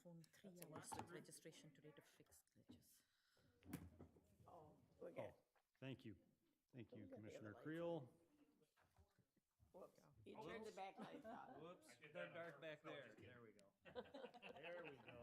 phone 3 hours with registration today to fix glitches. Oh, we're good. Thank you. Thank you, got the other Commissioner lights Creel. Whoops. You turned the back lights on. Whoops, they're dark back there. There we go. There we go.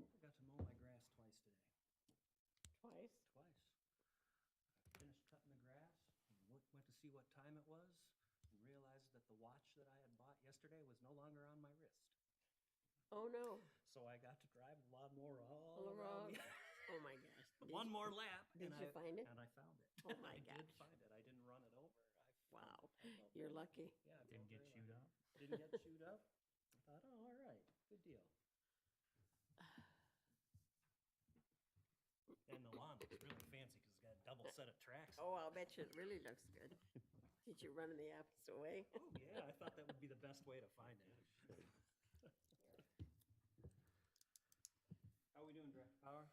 I got to mow my grass twice today. Twice. Twice. I finished cutting the grass, and went to see what time it was, and realized that the watch that I had bought yesterday was no longer on my wrist. Oh, no. So I got to drive the lawnmower all All around around. the Oh, my gosh. one more lap. Did and you find it? And I found it. Oh, my I did gosh. find it. I didn't run it over. Wow. I felt You're very- lucky. Yeah. I Didn't felt get very chewed lucky. up? Didn't get chewed up. I thought, oh, all right, good deal. And the lawn looks really fancy because it's got a double set of tracks. Oh, I'll bet you it really looks good. Did you run in the opposite way? Oh, yeah, I thought that would be the best way to find it. How we doing, Director Power?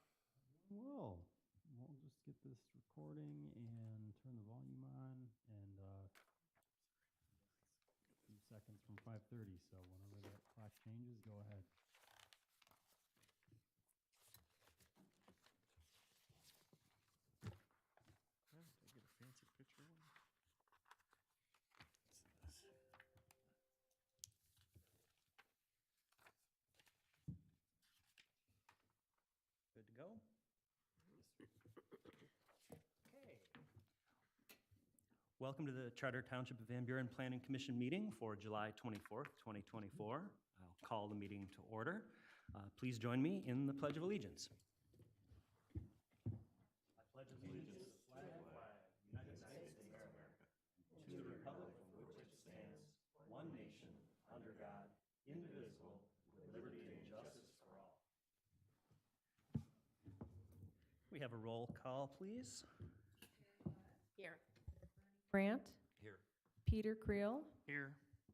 Well, we'll just get this recording and turn the volume on and a few seconds from 5:30. So whenever that clock changes, go ahead. Did I get a fancy picture one? Good to go? Okay. Welcome to the Charter Township of Van Buren Planning Commission meeting for July 24th, 2024. I'll call the meeting to order. Please join me in the Pledge of Allegiance. I pledge allegiance to the flag, United States of America, and to the republic for which it stands, one nation, under God, indivisible, with liberty and justice for all. We have a roll call, please. Here. Brandt, Here. Peter Creel, Here.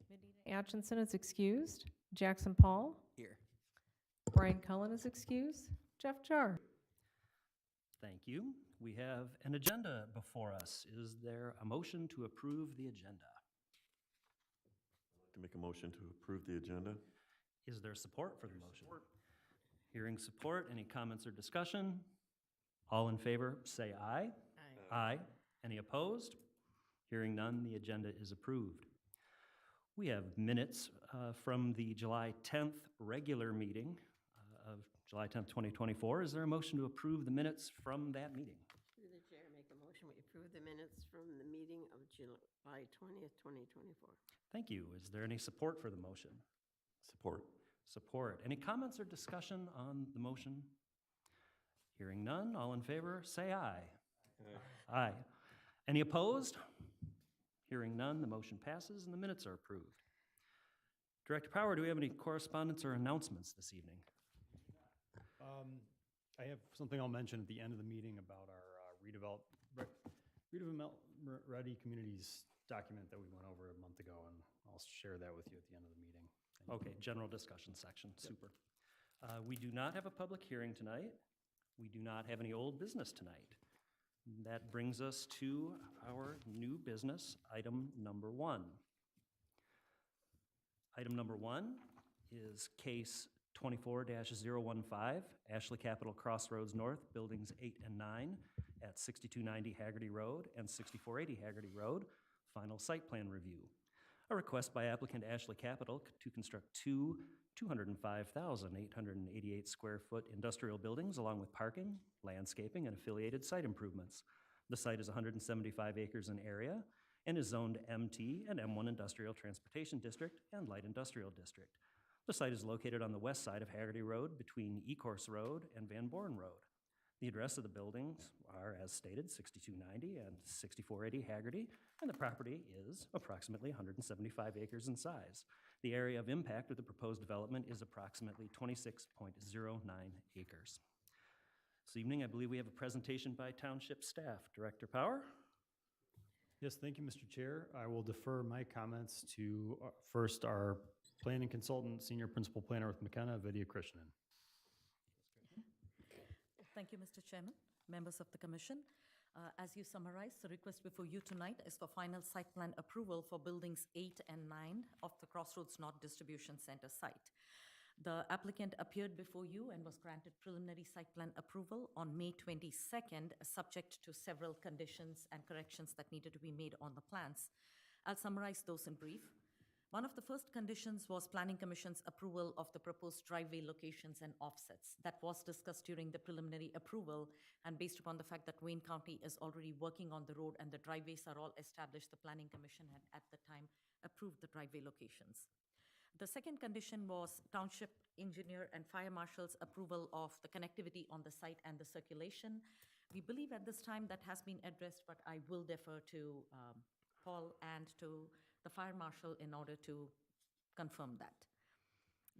Medina Atchison is excused, Jackson Paul, Here. Brian Cullen is excused, Jeff Jar. Thank you. We have an agenda before us. Is there a motion to approve the agenda? To make a motion to approve the agenda? Is there support for the motion? Hearing support, any comments or discussion? All in favor, say aye. Aye. Aye. Any opposed? Hearing none, the agenda is approved. We have minutes from the July 10th regular meeting of July 10th, 2024. Is there a motion to approve the minutes from that meeting? Through the chair, make a motion, we approve the minutes from the meeting of July 20th, 2024. Thank you. Is there any support for the motion? Support. Support. Any comments or discussion on the motion? Hearing none, all in favor, say aye. Aye. Any opposed? Hearing none, the motion passes and the minutes are approved. Director Power, do we have any correspondence or announcements this evening? I have something I'll mention at the end of the meeting about our ready communities document that we went over a month ago, and I'll share that with you at the end of the meeting. Thank you. Okay, general discussion section, super. We do not have a public hearing tonight. We do not have any old business tonight. That brings us to our new business, item number 1. Item number 1 is case 24-015, Ashley Capital Crossroads North, Buildings 8 and 9 at 6290 Haggerty Road and 6480 Haggerty Road, final site plan review. A request by applicant Ashley Capital to construct two 205,888 square foot industrial buildings along with parking, landscaping, and affiliated site improvements. The site is 175 acres in area and is zoned MT and M1 Industrial Transportation District and Light Industrial District. The site is located on the west side of Haggerty Road between Ecorse Road and Van Born Road. The address of the buildings are, as stated, 6290 and 6480 Haggerty, and the property is approximately 175 acres in size. The area of impact of the proposed development is approximately 26.09 acres. This evening, I believe we have a presentation by Township staff. Director Power? Yes, thank you, Mr. Chair. I will defer my comments to first our planning consultant, senior principal planner with McKenna, Vidya Krishnan. Thank you, Mr. Chairman, members of the commission. As you summarized, the request before you tonight is for final site plan approval for buildings 8 and 9 of the Crossroads North Distribution Center site. The applicant appeared before you and was granted preliminary site plan approval on May 22nd, subject to several conditions and corrections that needed to be made on the plans. I'll summarize those in brief. One of the first conditions was Planning Commission's approval of the proposed driveway locations and offsets. That was discussed during the preliminary approval, and based upon the fact that Wayne County is already working on the road and the driveways are all established, the Planning Commission had at the time approved the driveway locations. The second condition was Township Engineer and Fire Marshal's approval of the connectivity on the site and the circulation. We believe at this time that has been addressed, but I will defer to Paul and to the Fire Marshal in order to confirm that.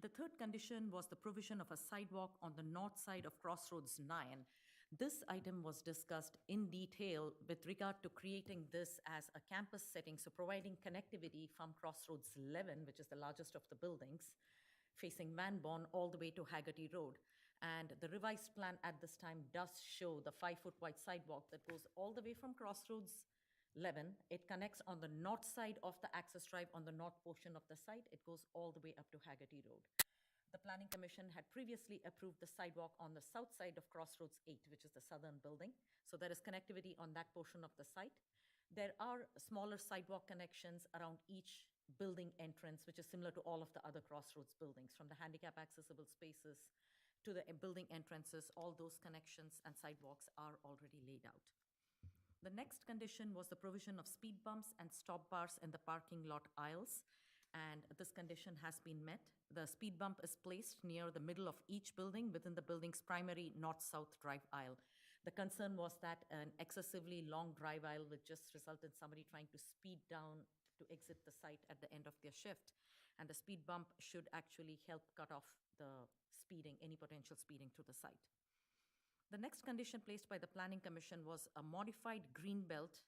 The third condition was the provision of a sidewalk on the north side of Crossroads 9. This item was discussed in detail with regard to creating this as a campus setting, so providing connectivity from Crossroads 11, which is the largest of the buildings, facing Van Born all the way to Haggerty Road. And the revised plan at this time does show the 5-foot wide sidewalk that goes all the way from Crossroads 11. It connects on the north side of the access drive on the north portion of the site. It goes all the way up to Haggerty Road. The Planning Commission had previously approved the sidewalk on the south side of Crossroads 8, which is the southern building. So there is connectivity on that portion of the site. There are smaller sidewalk connections around each building entrance, which is similar to all of the other Crossroads buildings, from the handicap accessible spaces to the building entrances. All those connections and sidewalks are already laid out. The next condition was the provision of speed bumps and stop bars in the parking lot aisles, and this condition has been met. The speed bump is placed near the middle of each building within the building's primary north-south drive aisle. The concern was that an excessively long drive aisle would just result in somebody trying to speed down to exit the site at the end of their shift, and the speed bump should actually help cut off the speeding, any potential speeding to the site. The next condition placed by the Planning Commission was a modified green belt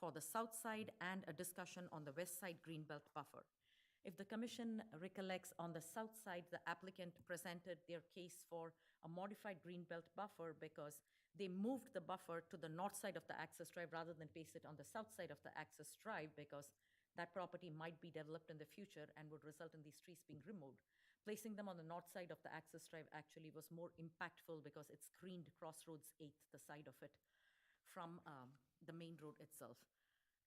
for the south side and a discussion on the west side green belt buffer. If the commission recollects, on the south side, the applicant presented their case for a modified greenbelt buffer because they moved the buffer to the north side of the access drive rather than place it on the south side of the access drive, because that property might be developed in the future and would result in these trees being removed. Placing them on the north side of the access drive actually was more impactful because it screened Crossroads 8, the side of it, from the main road itself.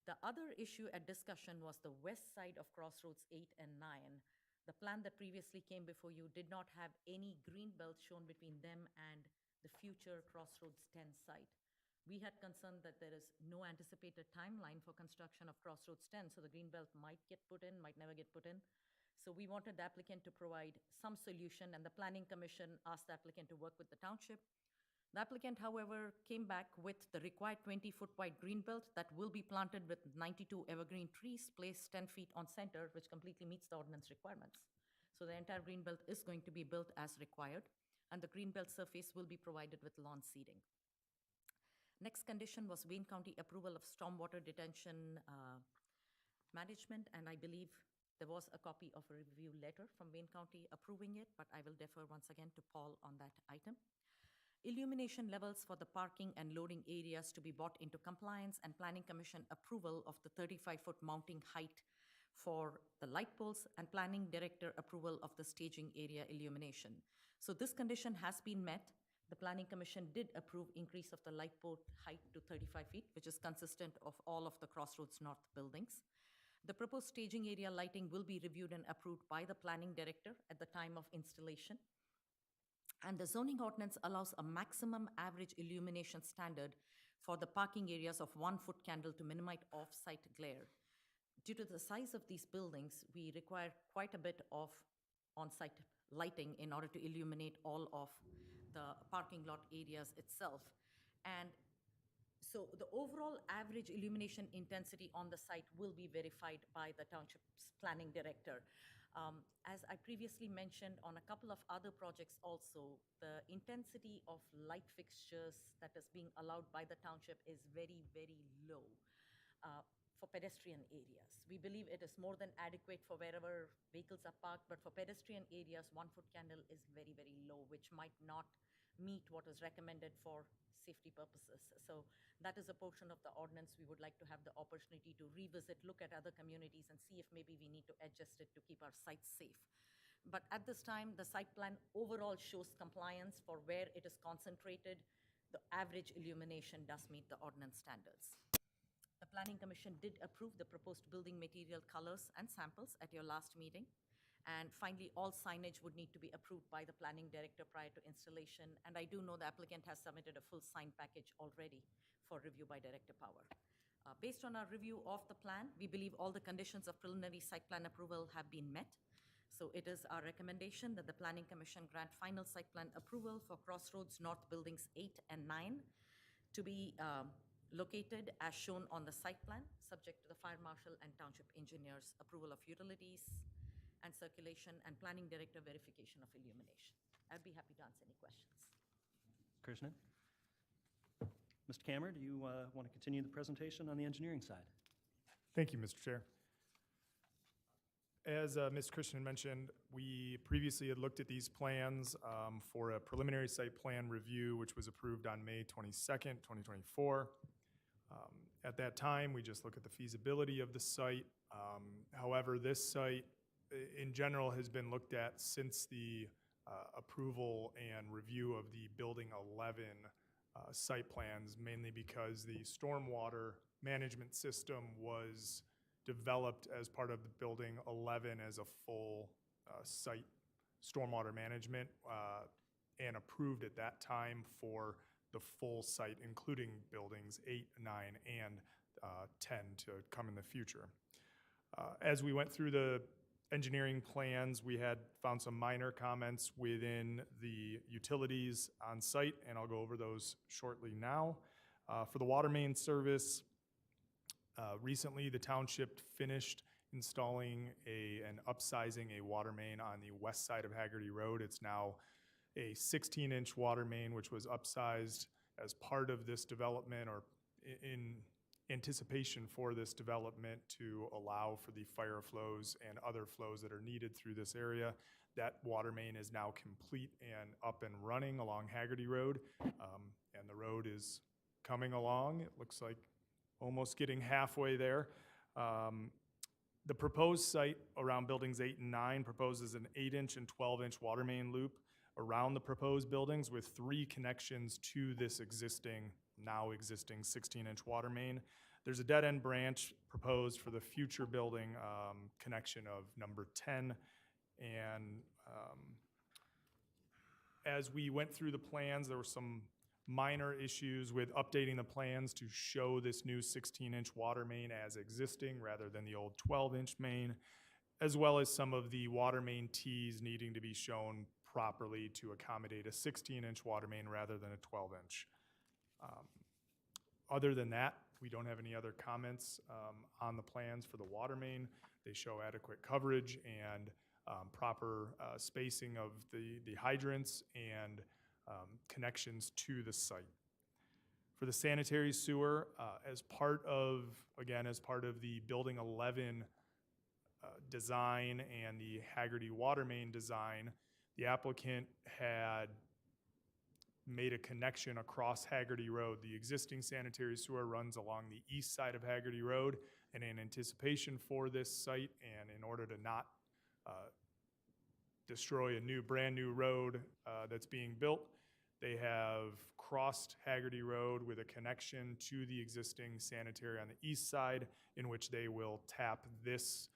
The other issue at discussion was the west side of Crossroads 8 and 9. The plan that previously came before you did not have any green belt shown between them and the future Crossroads 10 site. We had concern that there is no anticipated timeline for construction of Crossroads 10, so the green belt might get put in, might never get put in. So we wanted the applicant to provide some solution, and the Planning Commission asked the applicant to work with the township. The applicant, however, came back with the required 20-foot wide greenbelt that will be planted with 92 evergreen trees placed 10 feet on center, which completely meets the ordinance requirements. So the entire greenbelt is going to be built as required, and the greenbelt surface will be provided with lawn seeding. Next condition was Wayne County approval of stormwater detention management, and I believe there was a copy of a review letter from Wayne County approving it, but I will defer once again to Paul on that item. Illumination levels for the parking and loading areas to be brought into compliance, and Planning Commission approval of the 35-foot mounting height for the light poles, and Planning Director approval of the staging area illumination. So this condition has been met. The Planning Commission did approve increase of the light pole height to 35 feet, which is consistent of all of the Crossroads North buildings. The proposed staging area lighting will be reviewed and approved by the Planning Director at the time of installation. And the zoning ordinance allows a maximum average illumination standard for the parking areas of 1-foot candle to minimize off-site glare. Due to the size of these buildings, we require quite a bit of on-site lighting in order to illuminate all of the parking lot areas itself. And so the overall average illumination intensity on the site will be verified by the township's planning director. As I previously mentioned on a couple of other projects also, the intensity of light fixtures that is being allowed by the township is very, very low for pedestrian areas. We believe it is more than adequate for wherever vehicles are parked, but for pedestrian areas, 1-foot candle is very, very low, which might not meet what is recommended for safety purposes. So that is a portion of the ordinance we would like to have the opportunity to revisit, look at other communities and see if maybe we need to adjust it to keep our sites safe. But at this time, the site plan overall shows compliance for where it is concentrated. The average illumination does meet the ordinance standards. The Planning Commission did approve the proposed building material colors and samples at your last meeting. And finally, all signage would need to be approved by the planning director prior to installation. And I do know the applicant has submitted a full sign package already for review by Director Power. Based on our review of the plan, we believe all the conditions of preliminary site plan approval have been met. So it is our recommendation that the Planning Commission grant final site plan approval for Crossroads North Buildings 8 and 9 to be located as shown on the site plan, subject to the fire marshal and township engineers' approval of utilities and circulation and planning director verification of illumination. I'd be happy to answer any questions. Krishnan? Mr. Kammer, do you want to continue the presentation on the engineering side? Thank you, Mr. Chair. As Ms. Christian mentioned, we previously had looked at these plans for a preliminary site plan review, which was approved on May 22nd, 2024. At that time, we just looked at the feasibility of the site. However, this site in general has been looked at since the approval and review of the Building 11 site plans, mainly because the stormwater management system was developed as part of the Building 11 as a full site stormwater management and approved at that time for the full site, including buildings 8, 9, and 10 to come in the future. As we went through the engineering plans, we had found some minor comments within the utilities on site, and I'll go over those shortly now. For the water main service, recently the township finished installing and upsizing a water main on the west side of Haggerty Road. It's now a 16-inch water main, which was upsized as part of this development or in anticipation for this development to allow for the fire flows and other flows that are needed through this area. That water main is now complete and up and running along Haggerty Road, and the road is coming along. It looks like almost getting halfway there. The proposed site around buildings 8 and 9 proposes an 8-inch and 12-inch water main loop around the proposed buildings with 3 connections to this now existing 16-inch water main. There's a dead-end branch proposed for the future building connection of number 10. And as we went through the plans, there were some minor issues with updating the plans to show this new 16-inch water main as existing rather than the old 12-inch main, as well as some of the water main tees needing to be shown properly to accommodate a 16-inch water main rather than a 12-inch. Other than that, we don't have any other comments on the plans for the water main. They show adequate coverage and proper spacing of the hydrants and connections to the site. For the sanitary sewer, as part of the Building 11 design and the Haggerty water main design, the applicant had made a connection across Haggerty Road. The existing sanitary sewer runs along the east side of Haggerty Road, and in anticipation for this site and in order to not destroy a brand new road that's being built, they have crossed Haggerty Road with a connection to the existing sanitary on the east side, in which they will tap this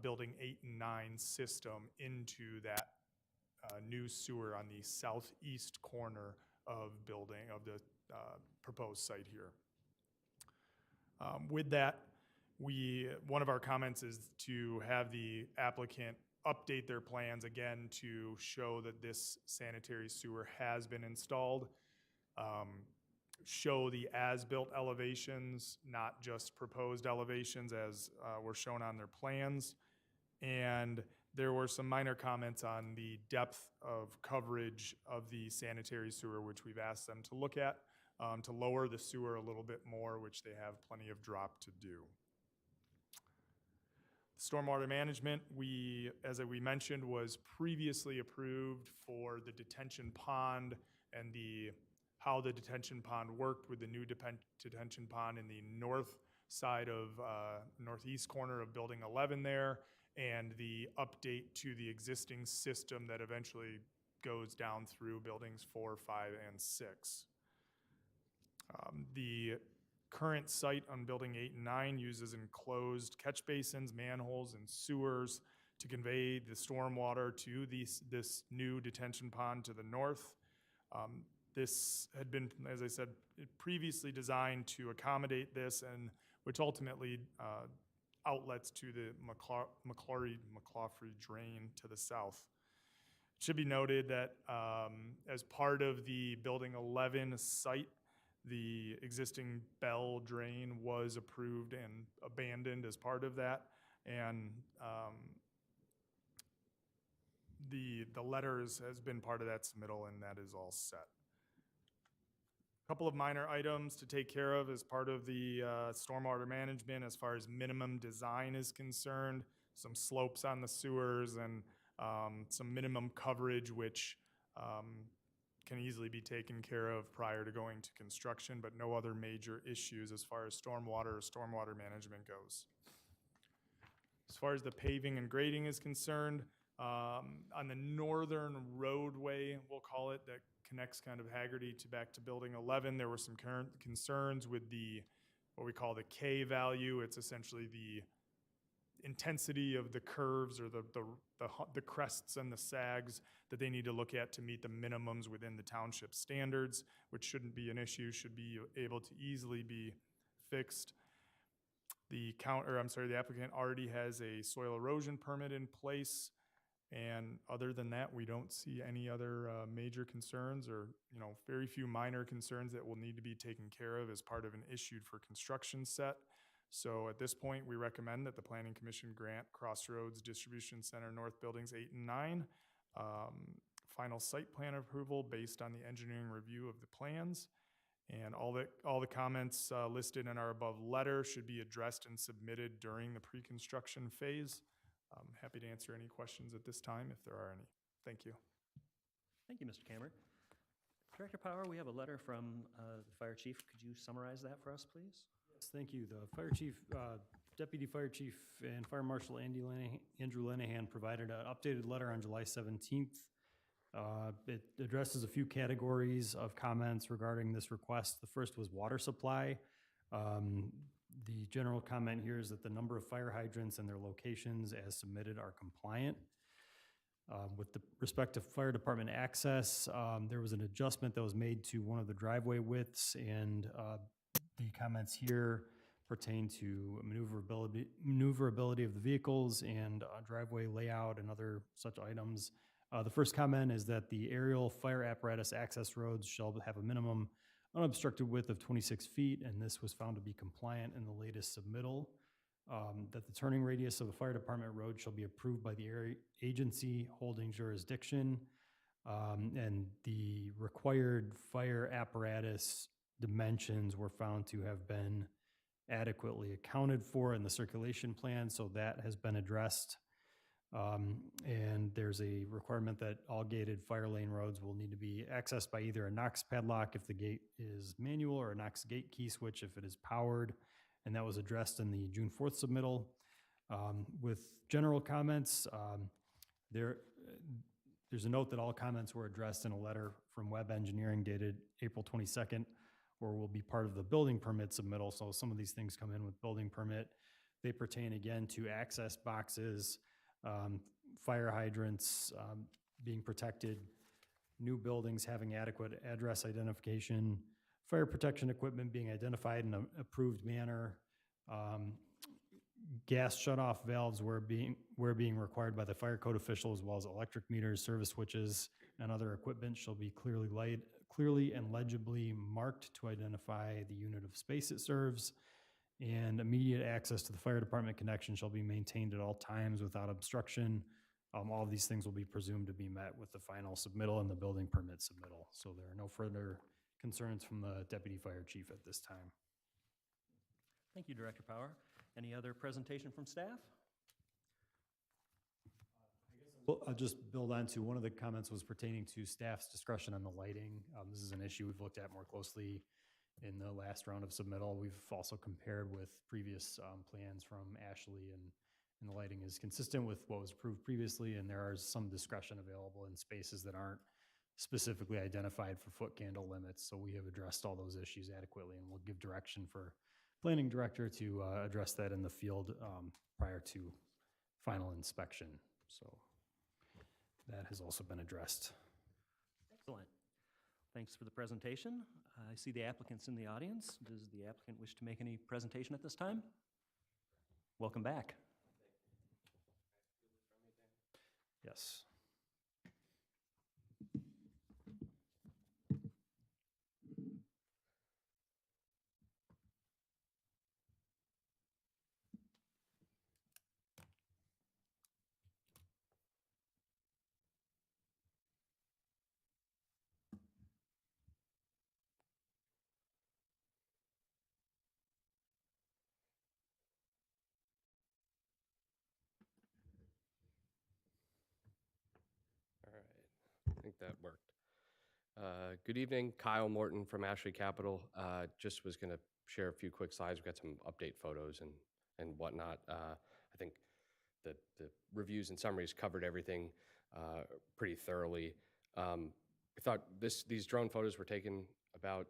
Building 8 and 9 system into that new sewer on the southeast corner of the proposed site here. With that, one of our comments is to have the applicant update their plans again to show that this sanitary sewer has been installed. Show the as-built elevations, not just proposed elevations as were shown on their plans. And there were some minor comments on the depth of coverage of the sanitary sewer, which we've asked them to look at, to lower the sewer a little bit more, which they have plenty of drop to do. Stormwater management, as we mentioned, was previously approved for the detention pond and how the detention pond worked with the new detention pond in the north side of, northeast corner of Building 11 there, and the update to the existing system that eventually goes down through Buildings 4, 5, and 6. The current site on Building 8 and 9 uses enclosed catch basins, manholes, and sewers to convey the stormwater to this new detention pond to the north. This had been, as I said, previously designed to accommodate this, and which ultimately outlets to the McClaughry drain to the south. It should be noted that as part of the Building 11 site, the existing Bell drain was approved and abandoned as part of that, and the letters has been part of that submittal, and that is all set. Couple of minor items to take care of as part of the stormwater management as far as minimum design is concerned, some slopes on the sewers and some minimum coverage which can easily be taken care of prior to going to construction, but no other major issues as far as stormwater management goes. As far as the paving and grading is concerned, on the northern roadway, we'll call it, that connects kind of Haggerty to back to Building 11, there were some current concerns with what we call the K value. It's essentially the intensity of the curves or the crests and the sags that they need to look at to meet the minimums within the township standards, which shouldn't be an issue, should be able to easily be fixed. The applicant already has a soil erosion permit in place. And other than that, we don't see any other major concerns or, very few minor concerns that will need to be taken care of as part of an issued for construction set. So at this point, we recommend that the Planning Commission grant Crossroads Distribution Center North Buildings 8 and 9 final site plan approval based on the engineering review of the plans. And all the comments listed in our above letter should be addressed and submitted during the pre-construction phase. I'm happy to answer any questions at this time if there are any. Thank you. Thank you, Mr. Kammer. Director Power, we have a letter from the fire chief. Could you summarize that for us, please? Yes, thank you. The fire chief, Deputy Fire Chief and Fire Marshal Andrew Lenahan provided an updated letter on July 17th. It addresses a few categories of comments regarding this request. The first was water supply. The general comment here is that the number of fire hydrants and their locations as submitted are compliant. With the respect to fire department access, there was an adjustment that was made to one of the driveway widths, and the comments here pertain to maneuverability of the vehicles and driveway layout and other such items. The first comment is that the aerial fire apparatus access roads shall have a minimum unobstructed width of 26 feet, and this was found to be compliant in the latest submittal. That the turning radius of the fire department road shall be approved by the area agency holding jurisdiction, and the required fire apparatus dimensions were found to have been adequately accounted for in the circulation plan, so that has been addressed. And there's a requirement that all gated fire lane roads will need to be accessed by either a Knox padlock if the gate is manual or a Knox gate key switch if it is powered. And that was addressed in the June 4th submittal. With general comments, there's a note that all comments were addressed in a letter from Web Engineering dated April 22nd, or will be part of the building permit submittal. So some of these things come in with building permit. They pertain again to access boxes, fire hydrants being protected, new buildings having adequate address identification, fire protection equipment being identified in an approved manner, gas shutoff valves where being required by the fire code official, as well as electric meters, service switches, and other equipment shall be clearly and legibly marked to identify the unit of space it serves. And immediate access to the fire department connection shall be maintained at all times without obstruction. All of these things will be presumed to be met with the final submittal and the building permit submittal. So there are no further concerns from the deputy fire chief at this time. Thank you, Director Power. Any other presentation from staff? Well, I'll just build on to one of the comments was pertaining to staff's discretion on the lighting. This is an issue we've looked at more closely in the last round of submittal. We've also compared with previous plans from Ashley, and the lighting is consistent with what was approved previously, and there is some discretion available in spaces that aren't specifically identified for foot candle limits. So we have addressed all those issues adequately, and we'll give direction for planning director to address that in the field prior to final inspection. So that has also been addressed. Excellent. Thanks for the presentation. I see the applicants in the audience. Does the applicant wish to make any presentation at this time? Welcome back. Yes. All right, I think that worked. Good evening, Kyle Morton from Ashley Capital. Just was going to share a few quick slides. We've got some update photos and whatnot. I think the reviews and summaries covered everything pretty thoroughly. I thought these drone photos were taken about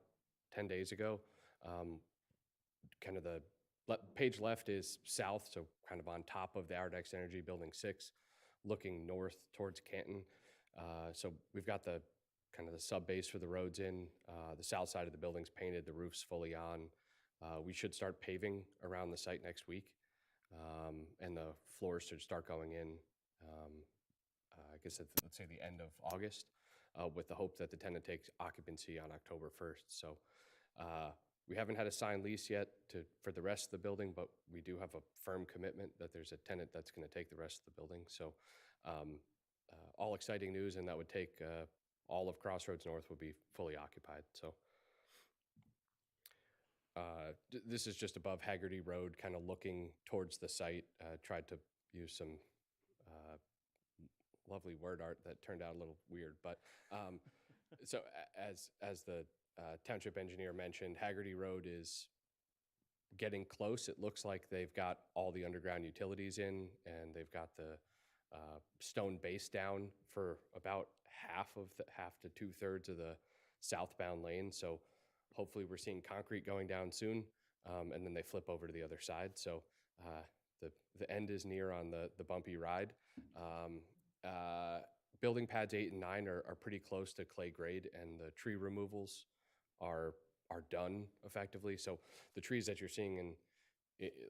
10 days ago. Kind of the page left is south, so kind of on top of the Ardex Energy Building 6, looking north towards Canton. So we've got the kind of the sub base for the roads in. The south side of the building's painted, the roof's fully on. We should start paving around the site next week, and the floors should start going in, I guess let's say the end of August, with the hope that the tenant takes occupancy on October 1st. So we haven't had a signed lease yet for the rest of the building, but we do have a firm commitment that there's a tenant that's going to take the rest of the building. So all exciting news, and that would take all of Crossroads North would be fully occupied. So this is just above Haggerty Road, kind of looking towards the site. Tried to use some lovely word art that turned out a little weird, but so as the township engineer mentioned, Haggerty Road is getting close. It looks like they've got all the underground utilities in, and they've got the stone base down for about half to 2/3 of the southbound lane. So hopefully we're seeing concrete going down soon, and then they flip over to the other side. So the end is near on the bumpy ride. Building pads 8 and 9 are pretty close to clay grade, and the tree removals are done effectively. So the trees that you're seeing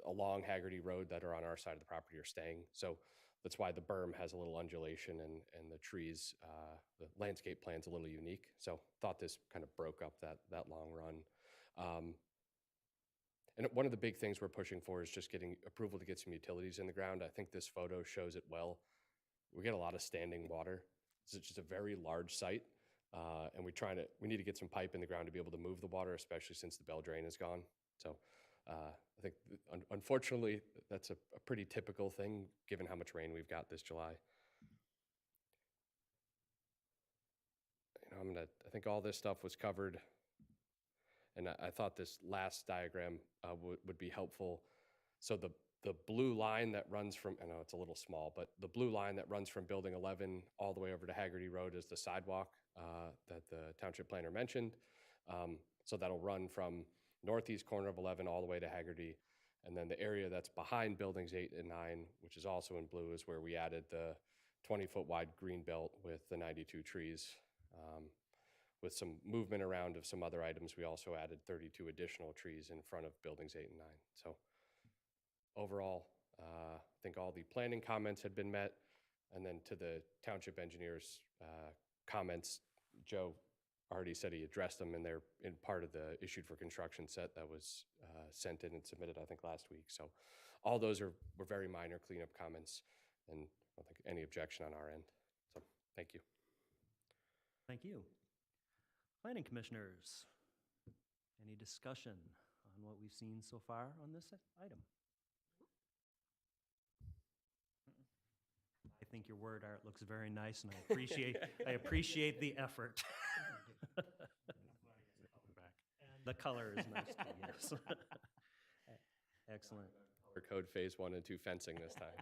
along Haggerty Road that are on our side of the property are staying. So that's why the berm has a little undulation, and the trees, the landscape plan's a little unique. So thought this kind of broke up that long run. And one of the big things we're pushing for is just getting approval to get some utilities in the ground. I think this photo shows it well. We get a lot of standing water. It's just a very large site, and we need to get some pipe in the ground to be able to move the water, especially since the bell drain is gone. So I think, unfortunately, that's a pretty typical thing given how much rain we've got this July. I think all this stuff was covered, and I thought this last diagram would be helpful. So the blue line that runs from, I know it's a little small, but the blue line that runs from Building 11 all the way over to Haggerty Road is the sidewalk that the township planner mentioned. So that'll run from northeast corner of 11 all the way to Haggerty. And then the area that's behind buildings 8 and 9, which is also in blue, is where we added the 20-foot wide green belt with the 92 trees. With some movement around of some other items, we also added 32 additional trees in front of buildings 8 and 9. So overall, I think all the planning comments had been met. And then to the township engineers' comments, Joe already said he addressed them, and they're in part of the issued for construction set that was sent in and submitted, I think, last week. So all those were very minor cleanup comments, and I don't think any objection on our end. So thank you. Thank you. Planning commissioners, any discussion on what we've seen so far on this item? I think your word art looks very nice, and I appreciate the effort. The color is nice too, yes. Excellent. Color code phase 1 and 2 fencing this time.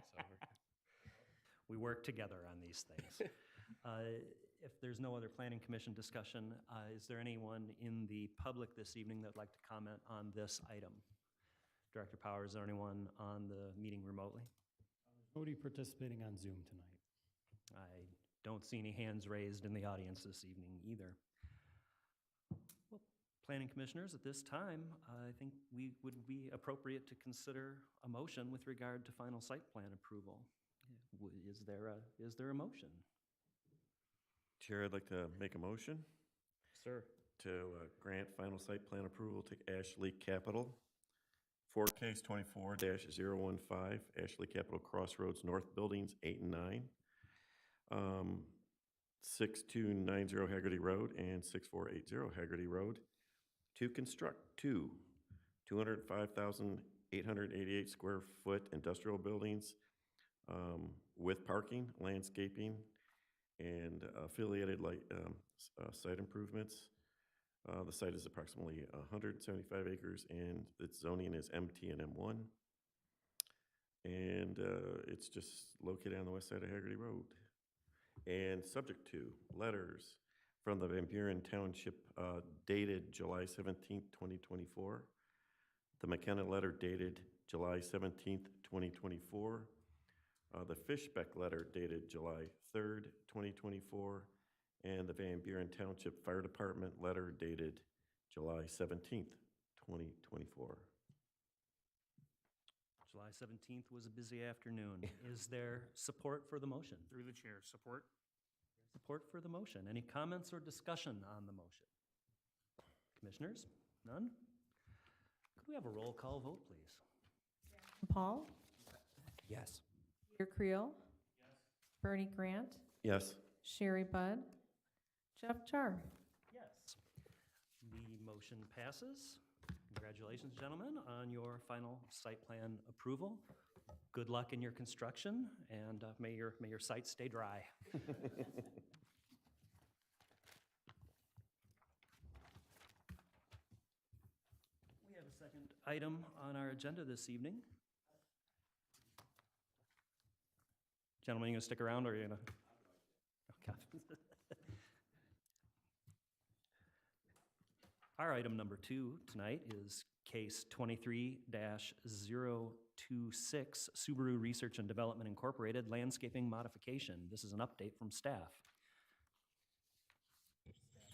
So We work together on these things. If there's no other planning commission discussion, is there anyone in the public this evening that'd like to comment on this item? Director Powers, is there anyone on the meeting remotely? Nobody participating on Zoom tonight. I don't see any hands raised in the audience this evening either. Well, planning commissioners, at this time, I think we would be appropriate to consider a motion with regard to final site plan approval. Is there a motion? Chair, I'd like to make a motion Sir. to grant final site plan approval to Ashley Capital for case 24-015, Ashley Capital Crossroads North Buildings 8 and 9, 6290 Haggerty Road and 6480 Haggerty Road, to construct two 205,888 square foot industrial buildings with parking, landscaping, and affiliated site improvements. The site is approximately 175 acres, and its zoning is MT and M1. And it's just located on the west side of Haggerty Road. And subject to letters from the Van Buren Township dated July 17th, 2024. The McKenna letter dated July 17th, 2024. The Fishbeck letter dated July 3rd, 2024. And the Van Buren Township Fire Department letter dated July 17th, 2024. July 17th was a busy afternoon. Is there support for the motion? Through the chair, support? Support for the motion. Any comments or discussion on the motion? Commissioners? None? Could we have a roll call vote, please? Paul? Yes. Peter Creel? Yes. Bernie Grant? Yes. Sherry Budd? Jeff Char? Yes. The motion passes. Congratulations, gentlemen, on your final site plan approval. Good luck in your construction, and may your site stay dry. We have a second item on our agenda this evening. Gentlemen, you gonna stick around, or are you gonna? Okay. Our item number 2 tonight is case 23-026, Subaru Research and Development Incorporated, landscaping modification. This is an update from staff.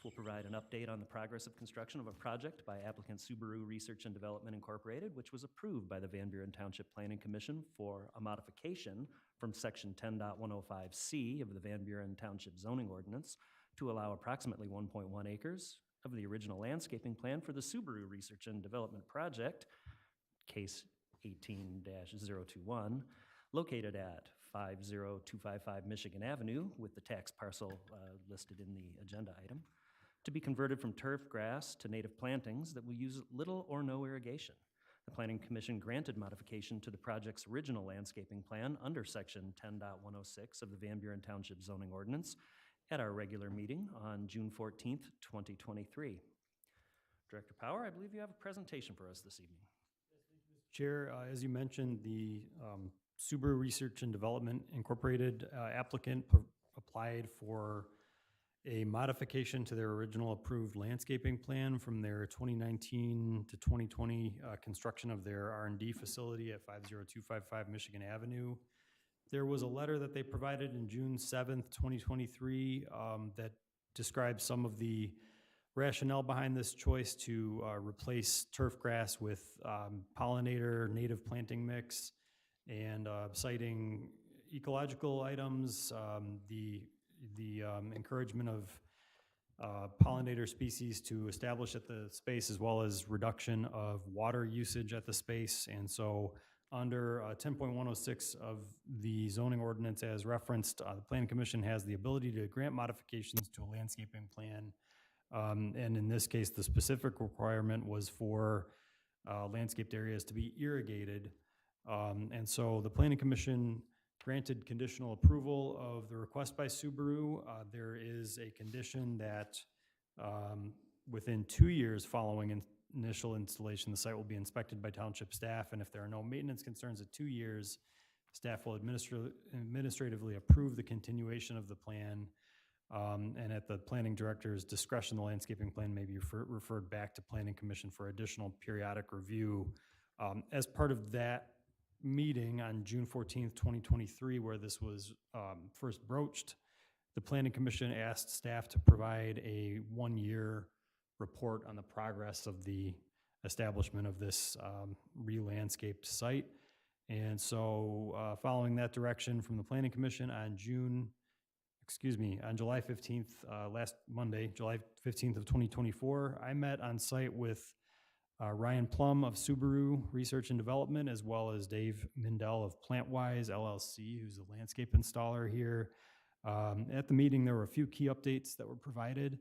We'll provide an update on the progress of construction of a project by applicant Subaru Research and Development Incorporated, which was approved by the Van Buren Township Planning Commission for a modification from section 10.105C of the Van Buren Township zoning ordinance to allow approximately 1.1 acres of the original landscaping plan for the Subaru Research and Development Project, case 18-021, located at 50255 Michigan Avenue, with the tax parcel listed in the agenda item, to be converted from turf grass to native plantings that will use little or no irrigation. The Planning Commission granted modification to the project's original landscaping plan under section 10.106 of the Van Buren Township zoning ordinance at our regular meeting on June 14th, 2023. Director Power, I believe you have a presentation for us this evening. Chair, as you mentioned, the Subaru Research and Development Incorporated applicant applied for a modification to their original approved landscaping plan from their 2019 to 2020 construction of their R&D facility at 50255 Michigan Avenue. There was a letter that they provided in June 7th, 2023 that describes some of the rationale behind this choice to replace turf grass with pollinator native planting mix and citing ecological items, the encouragement of pollinator species to establish at the space, as well as reduction of water usage at the space. And so under 10.106 of the zoning ordinance as referenced, the Planning Commission has the ability to grant modifications to a landscaping plan. And in this case, the specific requirement was for landscaped areas to be irrigated. And so the Planning Commission granted conditional approval of the request by Subaru. There is a condition that within 2 years following initial installation, the site will be inspected by township staff, and if there are no maintenance concerns at 2 years, staff will administratively approve the continuation of the plan. And at the planning director's discretion, the landscaping plan may be referred back to Planning Commission for additional periodic review. As part of that meeting on June 14th, 2023, where this was first broached, the Planning Commission asked staff to provide a 1-year report on the progress of the establishment of this re-landscaped site. And so following that direction from the Planning Commission on July 15th, last Monday, July 15th of 2024, I met on site with Ryan Plum of Subaru Research and Development, as well as Dave Mindell of PlantWise LLC, who's a landscape installer here. At the meeting, there were a few key updates that were provided.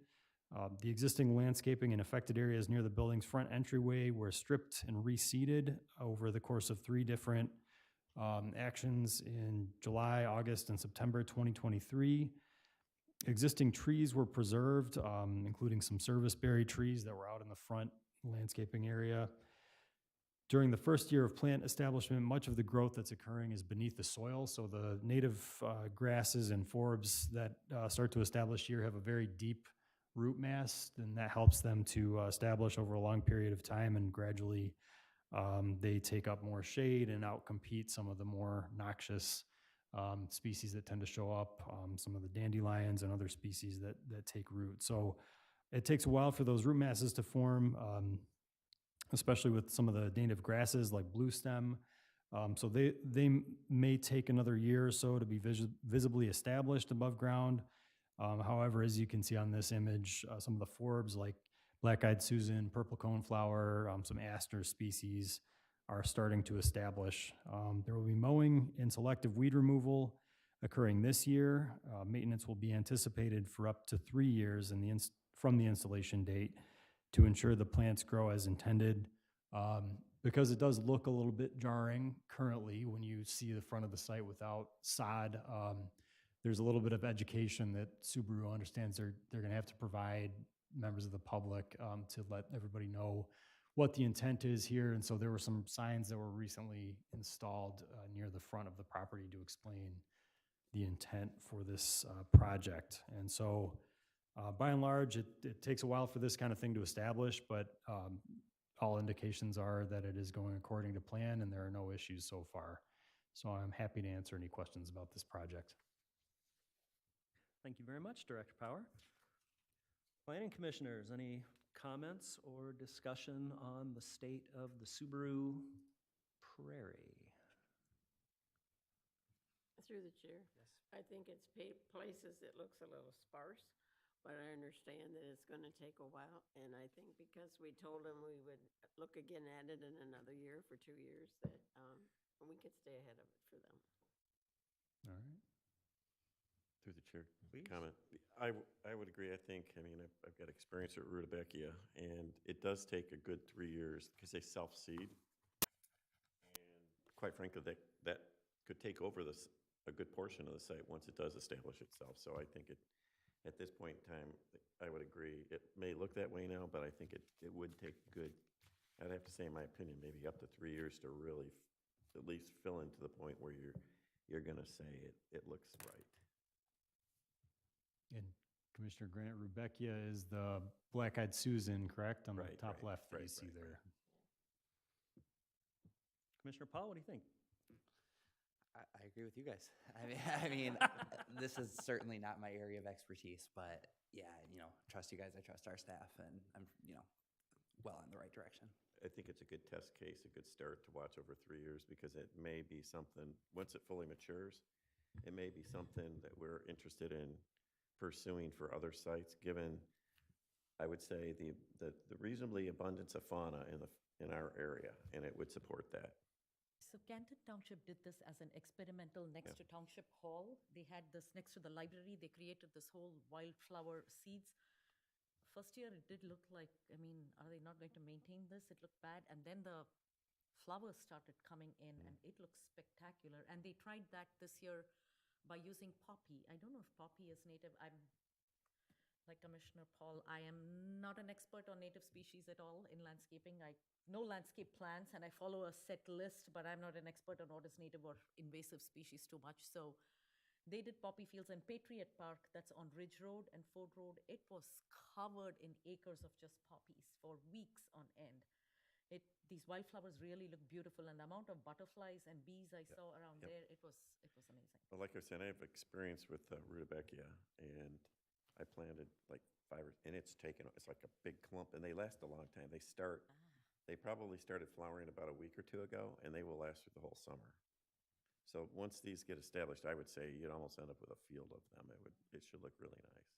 The existing landscaping in affected areas near the building's front entryway were stripped and reseeded over the course of 3 different actions in July, August, and September 2023. Existing trees were preserved, including some serviceberry trees that were out in the front landscaping area. During the first year of plant establishment, much of the growth that's occurring is beneath the soil, so the native grasses and forbs that start to establish here have a very deep root mass, and that helps them to establish over a long period of time, and gradually they take up more shade and outcompete some of the more noxious species that tend to show up, some of the dandelions and other species that take root. So it takes a while for those root masses to form, especially with some of the native grasses like blue stem. So they may take another year or so to be visibly established above ground. However, as you can see on this image, some of the forbs like black-eyed Susan, purple coneflower, some aster species are starting to establish. There will be mowing and selective weed removal occurring this year. Maintenance will be anticipated for up to 3 years from the installation date to ensure the plants grow as intended. Because it does look a little bit jarring currently when you see the front of the site without sod, there's a little bit of education that Subaru understands they're going to have to provide members of the public to let everybody know what the intent is here. And so there were some signs that were recently installed near the front of the property to explain the intent for this project. And so by and large, it takes a while for this kind of thing to establish, but all indications are that it is going according to plan and there are no issues so far. So I'm happy to answer any questions about this project. Thank you very much, Director Power. Planning Commissioners, any comments or discussion on the state of the Subaru Prairie? Through the chair. Yes. I think it's places it looks a little sparse, but I understand that it's going to take a while. And I think because we told them we would look again at it in another year for 2 years, that we could stay ahead of it for them. All right. Through the chair, Please. comment. I would agree. I think, I've got experience at Rudbeckia, and it does take a good 3 years because they self-seed. And quite frankly, that could take over a good portion of the site once it does establish itself. So I think at this point in time, I would agree. It may look that way now, but I think it would take good, I'd have to say in my opinion, maybe up to 3 years to really at least fill into the point where you're going to say it looks right. And Commissioner Grant, Rudbeckia is the black-eyed Susan, correct? On the Right, top right, left that you right, see right, there. Commissioner Paul, what do you think? I agree with you guys. I mean, this is certainly not my area of expertise, but yeah, trust you guys. I trust our staff, and I'm, well in the right direction. I think it's a good test case, a good start to watch over 3 years, because it may be something, once it fully matures, it may be something that we're interested in pursuing for other sites, given, I would say, the reasonably abundance of fauna in our area, and it would support that. So Canton Township did this as an experimental next to Township Hall. They had this next to the library. They created this whole wildflower seeds. First year, it did look like, I mean, are they not going to maintain this? It looked bad. And then the flowers started coming in, and it looks spectacular. And they tried that this year by using poppy. I don't know if poppy is native. I'm like Commissioner Paul, I am not an expert on native species at all in landscaping. I know landscape plants and I follow a set list, but I'm not an expert on what is native or invasive species too much. So they did poppy fields in Patriot Park, that's on Ridge Road and Ford Road. It was covered in acres of just poppies for weeks on end. These wildflowers really look beautiful, and the amount of butterflies and bees I saw around there, it was amazing. Well, like I said, I have experience with rutabaga, and I planted like and it's like a big clump, and they last a long time. They probably started flowering about a week or two ago, and they will last through the whole summer. So once these get established, I would say you'd almost end up with a field of them. It should look really nice.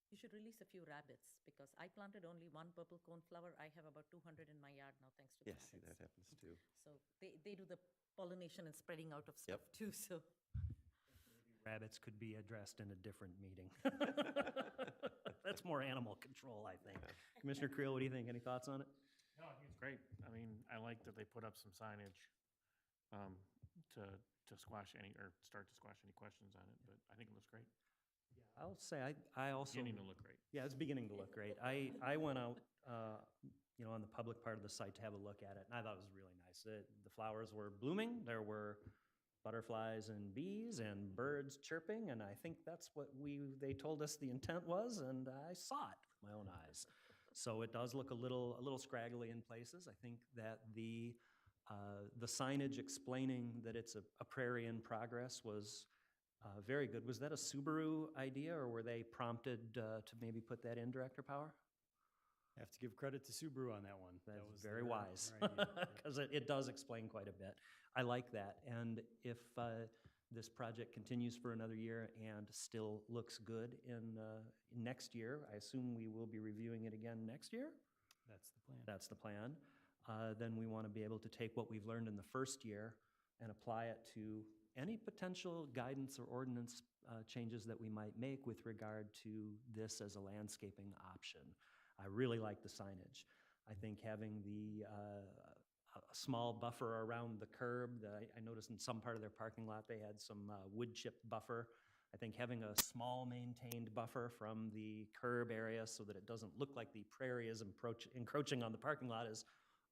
You should release a few rabbits, because I planted only one purple coneflower. I have about 200 in my yard now, thanks to the Yes, see, rabbits. that happens too. So they do the pollination and spreading out of stuff too, so. Rabbits could be addressed in a different meeting. That's more animal control, I think. Commissioner Creel, what do you think? Any thoughts on it? No, I think it's great. I mean, I like that they put up some signage to squash or start to squash any questions on it, but I think it looks great. I'll say I also. Beginning to look great. Yeah, it's beginning to look great. I went out, on the public part of the site to have a look at it, and I thought it was really nice. The flowers were blooming. There were butterflies and bees and birds chirping, and I think that's what they told us the intent was, and I saw it with my own eyes. So it does look a little scraggly in places. I think that the signage explaining that it's a prairie in progress was very good. Was that a Subaru idea, or were they prompted to maybe put that in, Director Power? I have to give credit to Subaru on that one. That That's was very their wise, idea. because it does explain quite a bit. I like that, and if this project continues for another year and still looks good in next year, I assume we will be reviewing it again next year? That's the plan. That's the plan. Then we want to be able to take what we've learned in the first year and apply it to any potential guidance or ordinance changes that we might make with regard to this as a landscaping option. I really like the signage. I think having a small buffer around the curb, I noticed in some part of their parking lot they had some wood chip buffer. I think having a small maintained buffer from the curb area so that it doesn't look like the prairie is encroaching on the parking lot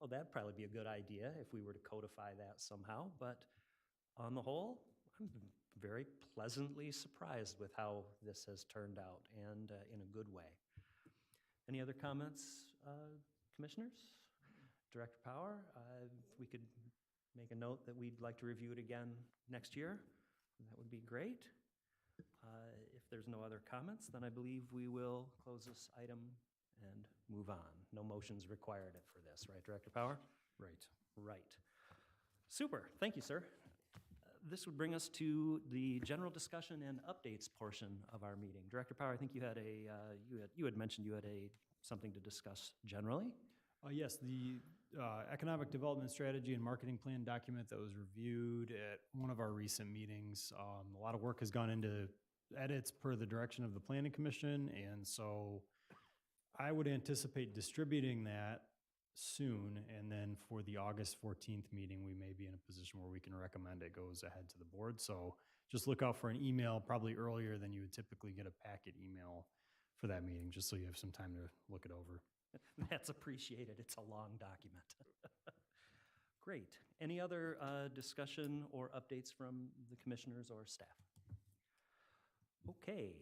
that'd probably be a good idea if we were to codify that somehow. But on the whole, I'm very pleasantly surprised with how this has turned out, and in a good way. Any other comments, commissioners? Director Power, if we could make a note that we'd like to review it again next year, that would be great. If there's no other comments, then I believe we will close this item and move on. No motions required for this, right, Director Power? Right. Right. Super, thank you, sir. This would bring us to the general discussion and updates portion of our meeting. Director Power, I think you had you had mentioned you had something to discuss generally. Yes, the economic development strategy and marketing plan document that was reviewed at one of our recent meetings. A lot of work has gone into edits per the direction of the Planning Commission, and so I would anticipate distributing that soon, and then for the August 14th meeting, we may be in a position where we can recommend it goes ahead to the board. So just look out for an email probably earlier than you would typically get a packet email for that meeting, just so you have some time to look it over. That's appreciated. It's a long document. Great. Any other discussion or updates from the commissioners or staff? Okay,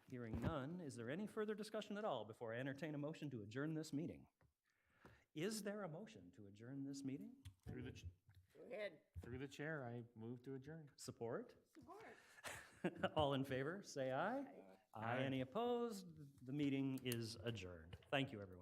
hearing none, is there any further discussion at all before I entertain a motion to adjourn this meeting? Is there a motion to adjourn this meeting? Through the, Go ahead. through the chair, I move to adjourn. Support? Support. All in favor, say aye. Aye. Aye. Any opposed? The meeting is adjourned. Thank you, everyone.